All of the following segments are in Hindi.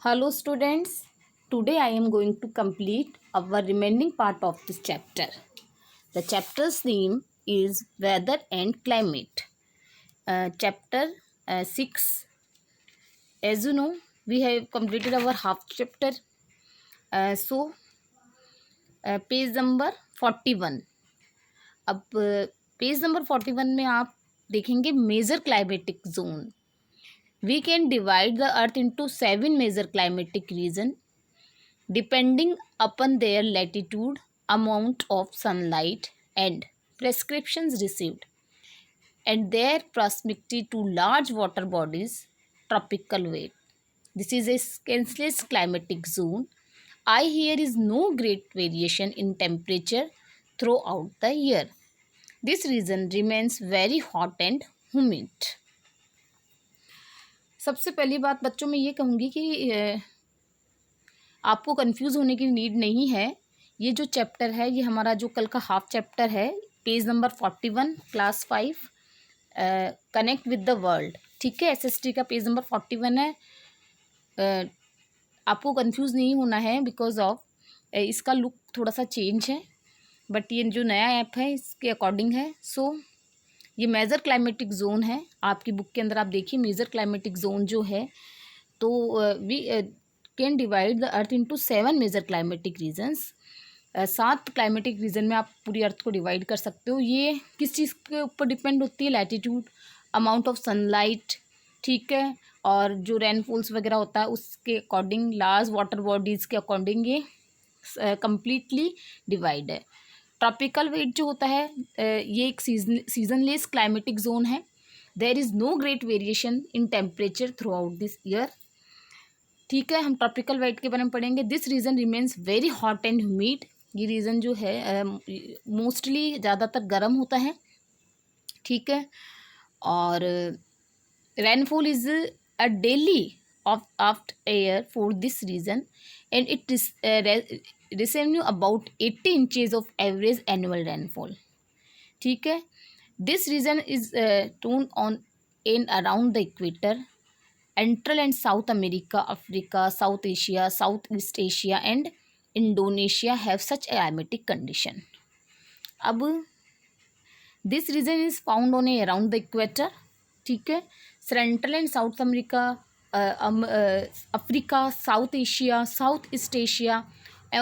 Hello students, today I am going to complete our remaining part of this chapter. The chapter's name is Weather and Climate. Chapter 6. As you know, we have completed our half chapter. Page number 41. अब पेज नंबर 41 में आप देखेंगे major climatic zone. We can divide the earth into 7 major climatic regions depending upon their latitude, amount of sunlight, and prescriptions received, and their proximity to large water bodies, tropical weight. This is a scanceless climatic zone. Here is no great variation in temperature throughout the year. This region remains very hot and humid. सबसे पहली बात बच्चों मैं ये कहूँगी कि आपको कंफ्यूज होने की नीड नहीं है. ये जो चैप्टर है ये हमारा जो कल का हाफ चैप्टर है, page number 41, class 5, connect with the world. ठीक है, एसएसटी का पेज नंबर 41 है. आपको कंफ्यूज नहीं होना है बिकॉज ऑफ इसका लुक थोड़ा सा चेंज है, बट ये जो नया ऐप है इसके अकॉर्डिंग है. सो ये मेजर क्लाइमेटिक जोन है. आपकी बुक के अंदर आप देखिए मेजर क्लाइमेटिक जोन जो है, तो we can divide the earth into 7 major climatic regions. 7 climatic region में आप पूरी अर्थ को डिवाइड कर सकते हो. ये किस चीज़ के ऊपर डिपेंड होती है? लैटिट्यूड, अमाउंट ऑफ सनलाइट, ठीक है, और जो रेनफॉल्स वगैरह होता है उसके अकॉर्डिंग, लार्ज वाटर बॉडीज़ के अकॉर्डिंग ये कम्प्लीटली डिवाइड है. ट्रॉपिकल वेट जो होता है ये एक सीजनलेस क्लाइमेटिक जोन है. There is no great variation in temperature throughout this year. ठीक है, हम ट्रॉपिकल वेट के बारे में पढ़ेंगे. This region remains very hot and humid. ये रीजन जो है मोस्टली ज़्यादातर गर्म होता है. ठीक है, और rainfall is a daily of air for this region and it receive about 80 inches of average annual rainfall. ठीक है, this region is tone on in around the equator. Central and South America, Africa, South Asia, Southeast Asia and Indonesia have such climatic condition. अब this region is found on around the equator. ठीक है, Central and South America, Africa, South Asia, Southeast Asia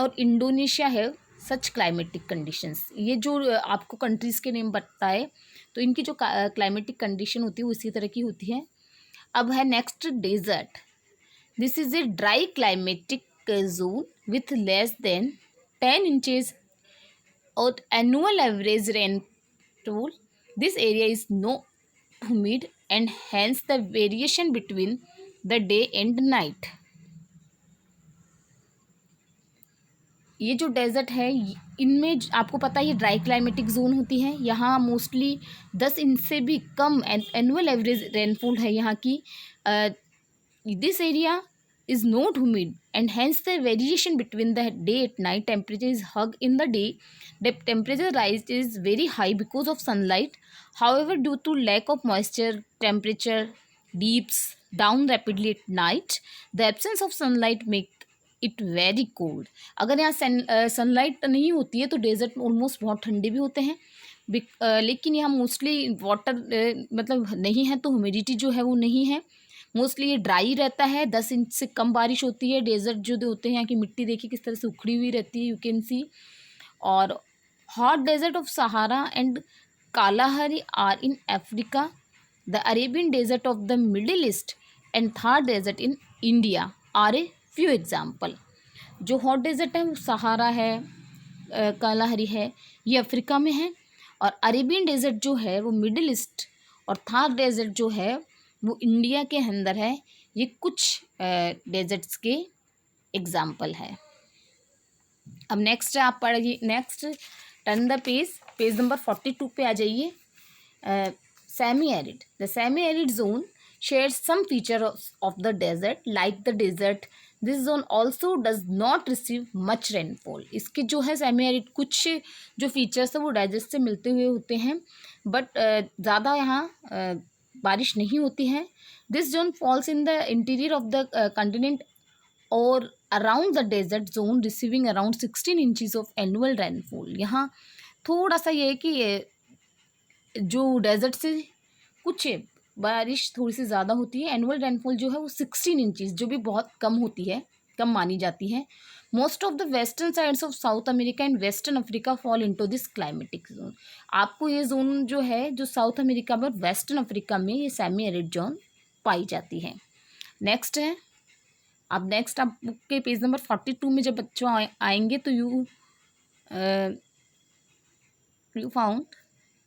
और Indonesia have such climatic conditions. ये जो आपको कंट्रीज़ के नेम बताए तो इनकी जो क्लाइमेटिक कंडीशन होती है वो इसी तरह की होती है. अब है next desert. This is a dry climatic zone with less than 10 inches और annual average rainfall. This area is no humid and hence the variation between the day and night. ये जो डेजर्ट है इनमें आपको पता है ये ड्राई क्लाइमेटिक जोन होती है. यहाँ मोस्टली 10 इंच से भी कम एनुअल एवरेज रेनफॉल है यहाँ की. This area is not humid and hence the variation between the day at night. Temperature is high in the day. The temperature rise is very high because of sunlight. However due to lack of moisture temperature dips down rapidly at night. The absence of sunlight make it very cold. अगर यहाँ सनलाइट नहीं होती है तो डेजर्ट ऑलमोस्ट बहुत ठंडे भी होते हैं. लेकिन यहाँ मोस्टली वाटर मतलब नहीं है तो ह्यूमिडिटी जो है वो नहीं है. मोस्टली ये ड्राई रहता है. 10 इंच से कम बारिश होती है. डेजर्ट जो होते हैं यहाँ की मिट्टी देखिए किस तरह से उखड़ी हुई रहती है, यू कैन सी. और hot desert of Sahara and Kalahari are in Africa. The Arabian desert of the Middle East and Thar desert in India are a few example. जो हॉट डेजर्ट है वो सहारा है, कालाहरी है, ये अफ्रीका में है. और अरेबियन डेजर्ट जो है वो मिडिल ईस्ट और थार डेजर्ट जो है वो इंडिया के अंदर है. ये कुछ डेजर्ट्स के एग्जाम्पल है. अब नेक्स्ट आप पढ़िए. Next turn the page number 42 पे आ जाइए. Semi arid. The semi arid zone shares some feature of the desert like the desert. This zone also does not receive much rainfall. इसके जो है सेमी एरिड कुछ जो फीचर्स है वो डेजर्ट से मिलते हुए होते हैं, बट ज़्यादा यहाँ बारिश नहीं होती है. This zone falls in the interior of the continent और around the desert zone receiving around 16 inches of annual rainfall. यहाँ थोड़ा सा ये है कि ये जो डेजर्ट से कुछ बारिश थोड़ी सी ज़्यादा होती है। एनुअल रेनफॉल जो है वो 16 इंचज़, जो भी बहुत कम होती है, कम मानी जाती है। Most of the western sides of south America and western Africa fall into this climatic zone. आपको ये जोन जो है, जो साउथ अमेरिका में, वेस्टर्न अफ्रीका में ये सेमी एरिड जोन पाई जाती है। नेक्स्ट है, अब नेक्स्ट आप बुक के पेज नंबर 42 में जब बच्चों आएंगे तो यू फाउंड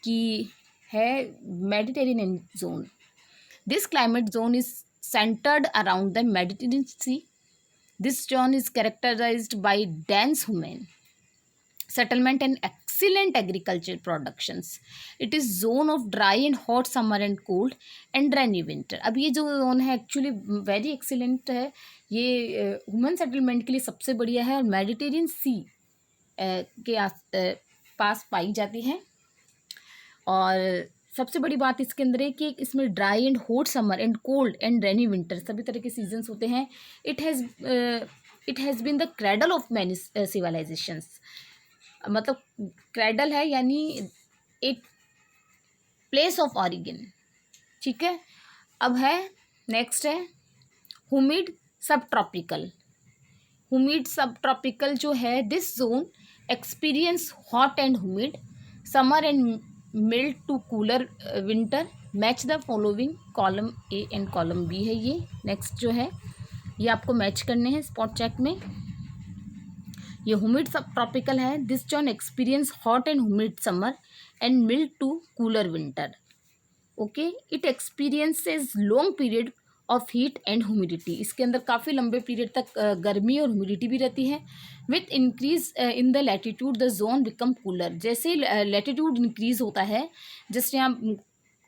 कि है Mediterranean zone. This climate zone is centred around the Mediterranean sea. This zone is characterised by dense human settlement and excellent agriculture productions. It is zone of dry and hot summer and cold and rainy winter. अब ये जो जोन है एक्चुअली वेरी एक्सीलेंट है, ये ह्यूमन सेटलमेंट के लिए सबसे बढ़िया है और मेडिटेरियन सी के पास पाई जाती है। और सबसे बड़ी बात इसके अंदर है कि इसमें dry and hot summer and cold and rainy winter सभी तरह के सीजन्स होते हैं। It has been the cradle of many civilisations. मतलब क्रेडल है यानी एक प्लेस ऑफ ऑरिजिन, ठीक है। अब है नेक्स्ट है humid subtropical। humid subtropical जो है, this zone experience hot and humid summer and mild to cooler winter. Match the following, column A and column B है ये। नेक्स्ट जो है ये आपको मैच करने हैं स्पॉट चेक में। ये humid subtropical है। This zone experience hot and humid summer and mild to cooler winter. Okay, it experiences long period of heat and humidity. इसके अंदर काफ़ी लंबे पीरियड तक गर्मी और ह्यूमिडिटी भी रहती है। With increase in the latitude the zone become cooler. जैसे लैटिट्यूड इंक्रीज होता है, जैसे यहाँ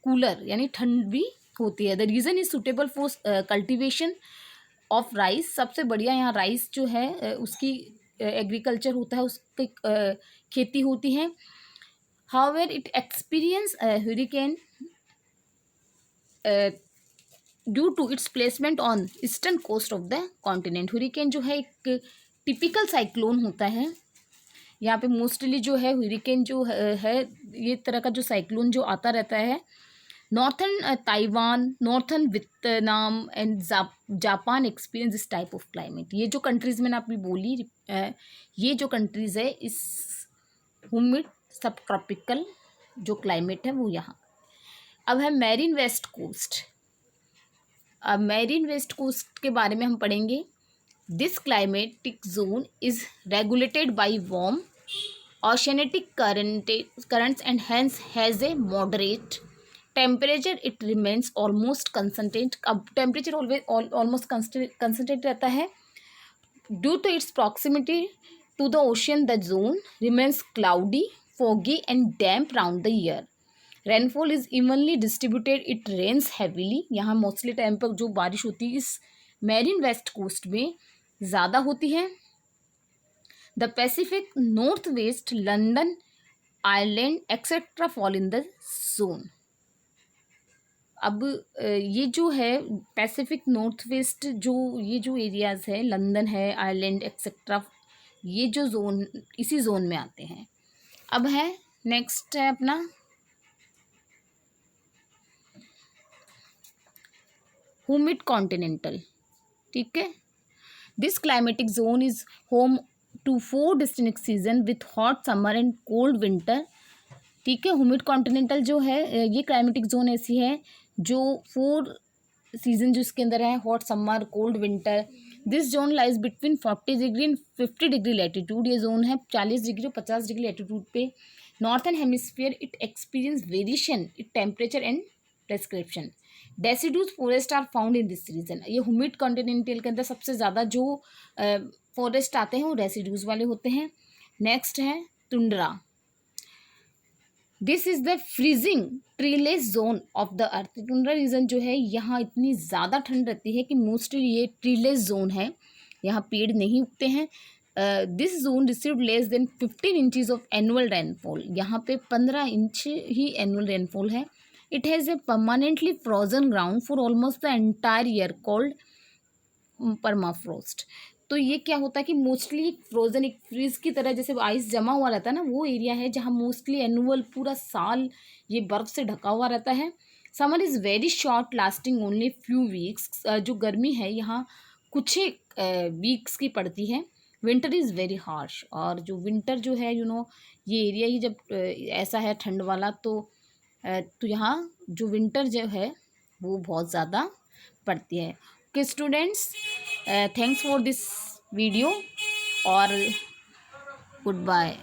कूलर यानी ठंड भी होती है। The reason is suitable for cultivation of rice. सबसे बढ़िया यहाँ राइस जो है उसकी एग्रीकल्चर होता है, उसकी खेती होती है। However it experience hurricane due to its placement on eastern coast of the continent. Hurricane जो है एक टिपिकल साइक्लोन होता है। यहाँ पे मोस्टली जो है हुरिकेन जो है ये तरह का जो साइक्लोन जो आता रहता है। Northern Taiwan, northern Vietnam and Japan experience this type of climate. ये जो कंट्रीज़ मैंने आपकी बोली, ये जो कंट्रीज़ है इस ह्यूमिड सब ट्रॉपिकल जो क्लाइमेट है वो यहाँ। अब है मैरीन वेस्ट कोस्ट। अब मैरीन वेस्ट कोस्ट के बारे में हम पढ़ेंगे। This climatic zone is regulated by warm oceanic currents and hence has a moderate temperature. It remains almost constant। अब टेम्परेचर ऑलमोस्ट कंसंट्रेट रहता है। Due to its proximity to the ocean the zone remains cloudy, foggy and damp round the year. Rainfall is evenly distributed, it rains heavily. यहाँ मोस्टली टाइम पर जो बारिश होती है इस मैरीन वेस्ट कोस्ट में ज़्यादा होती है। The Pacific, north west, London, Ireland etcetera fall in the zone. अब ये जो है पैसिफिक, नॉर्थ वेस्ट, जो ये जो एरियाज़ है, लंदन है, आयरलैंड एक्सेट्रा, ये जो जोन इसी जोन में आते हैं। अब है नेक्स्ट है अपना humid continental, ठीक है। This climatic zone is home to 4 distinct season with hot summer and cold winter, ठीक है। humid continental जो है ये क्लाइमेटिक जोन ऐसी है जो 4 सीजन जो इसके अंदर है, hot summer, cold winter. This zone lies between 40 degree and 50 degree latitude. ये जोन है 40 डिग्री और 50 डिग्री लैटिट्यूड पे। Northern hemisphere it experience variation in temperature and prescription. Deciduous forest are found in this region. ये ह्यूमिड कॉन्टिनेंटल के अंदर सबसे ज़्यादा जो फॉरेस्ट आते हैं वो रेसिड्यूज वाले होते हैं। नेक्स्ट है tundra. This is the freezing treeless zone of the earth. Tundra region जो है यहाँ इतनी ज़्यादा ठंड रहती है कि मोस्टली ये ट्रीलेस जोन है, यहाँ पेड़ नहीं उगते हैं। This zone receive less than 15 inches of annual rainfall. यहाँ पे 15 इंच ही एनुअल रेनफॉल है। It has a permanently frozen ground for almost the entire year called permafrost. तो ये क्या होता है कि मोस्टली एक फ्रोजन, एक फ्रीज की तरह जैसे आइस जमा हुआ रहता है ना, वो एरिया है जहाँ मोस्टली एनुअल पूरा साल ये बर्फ से ढका हुआ रहता है। Summer is very short lasting only few weeks. जो गर्मी है यहाँ कुछ ही वीक्स की पड़ती है। विंटर इज़ वेरी हार्श, और जो विंटर जो है ये एरिया ही जब ऐसा है ठंड वाला, तो यहाँ जो विंटर जो है वो बहुत ज़्यादा पड़ती है। Okay students, thanks for this video और गुड बाय।